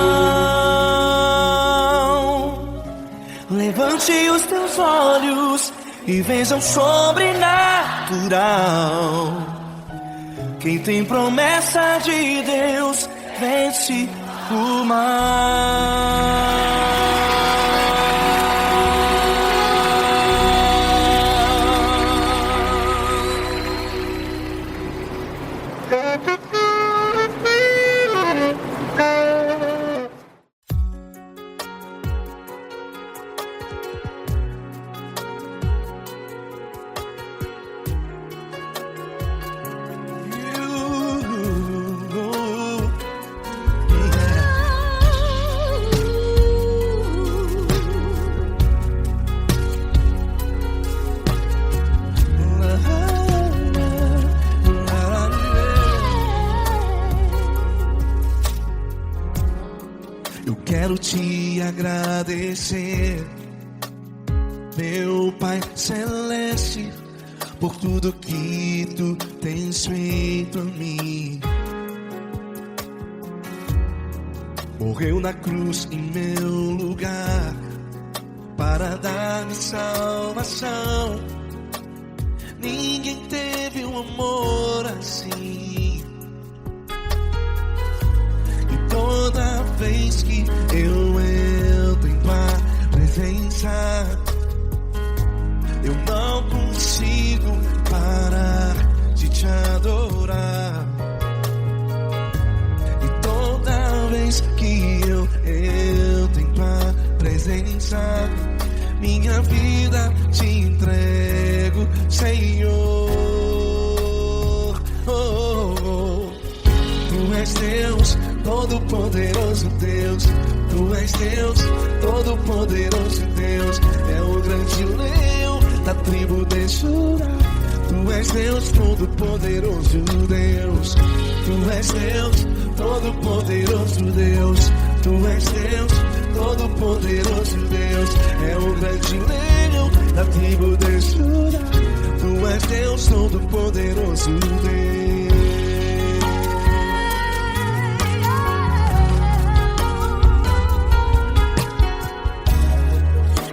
Levante os teus olhos e veja o sobrenatural. Quem tem promessa de Deus vence o mal. Quero te agradecer meu Pai Celeste, por tudo que tu tens feito a mim. Morreu na cruz em meu lugar para dar-me salvação. Ninguém teve um amor assim. E toda vez que eu entro em tua presença, eu não consigo parar de te adorar. E toda vez que eu entro em tua presença, minha vida te entrego, Senhor. Tu és Deus, Todo-Poderoso Deus. Tu és Deus, Todo-Poderoso Deus. É o grande leão da tribo de Judá. Tu és Deus, Todo-Poderoso Deus. Tu és Deus, Todo-Poderoso Deus. Tu és Deus, Todo-Poderoso Deus. É o grande leão da tribo de Judá. Tu és Deus, Todo-Poderoso Deus.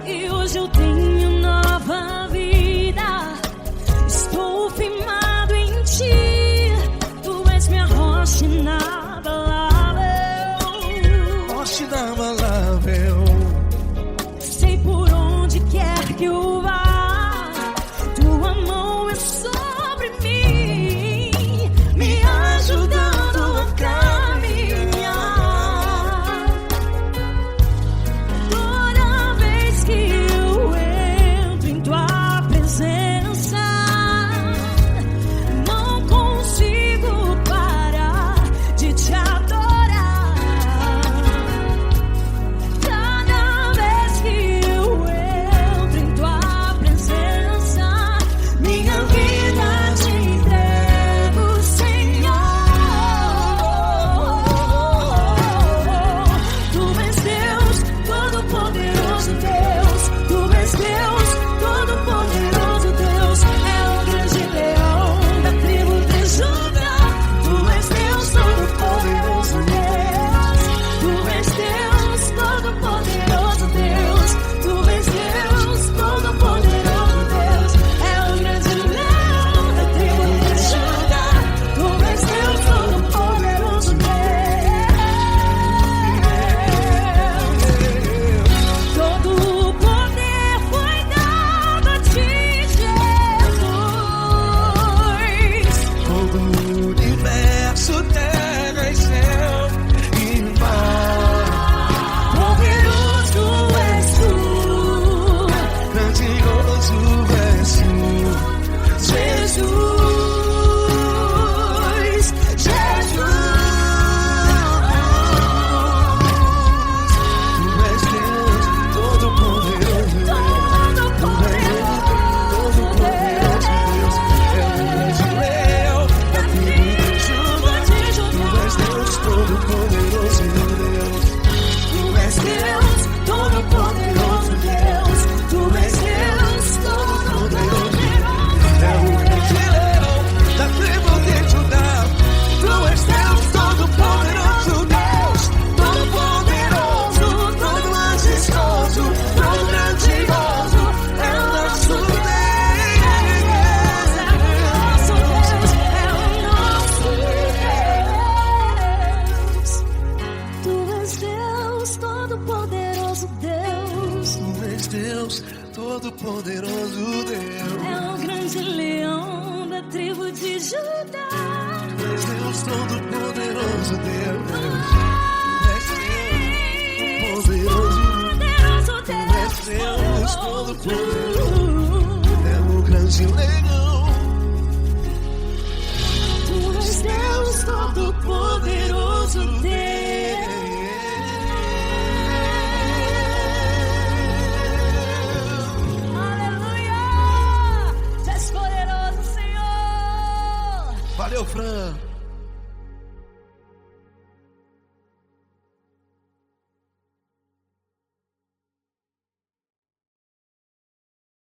E hoje eu tenho nova vida. Estou firmado em ti. Tu és minha rocha inabalável. Rocha inabalável. Sei por onde quer que eu vá, tua mão é sobre mim, me ajudando a caminhar. Toda vez que eu entro em tua presença, não consigo parar de te adorar. Cada vez que eu entro em tua presença, minha vida te entrego, Senhor. Tu és Deus, Todo-Poderoso Deus. Tu és Deus, Todo-Poderoso Deus. É o grande leão da tribo de Judá. Tu és Deus, Todo-Poderoso Deus. Tu és Deus, Todo-Poderoso Deus. Tu és Deus, Todo-Poderoso Deus. É o grande leão da tribo de Judá. Tu és Deus, Todo-Poderoso Deus. Todo o poder foi dado a ti, Jesus. Todo o universo, terra e céu e mar. Poderoso és tu, Grandioso és tu, Jesus. Jesus. Tu és Deus, Todo-Poderoso Deus. Todo-Poderoso Todo-Poderoso Deus. É o grande leão da tribo de Judá. Tu és Deus, Todo-Poderoso Deus. Tu és Deus, Todo-Poderoso Deus. Tu és Deus, Todo-Poderoso. É o grande leão da tribo de Judá. Tu és Deus, Todo-Poderoso Deus. Todo-Poderoso, todo majestoso, todo grandioso. É o nosso Deus. Tu és Deus, Todo-Poderoso Deus. Tu és Deus, Todo-Poderoso Deus. É o grande leão da tribo de Judá. Tu és Deus, Todo-Poderoso Deus. Tu és Deus, Poderoso Tu és Deus, Todo-Poderoso. É o grande leão. Tu és Deus, Todo-Poderoso Deus. Aleluia! Tu és poderoso, Senhor. Valeu, Fran.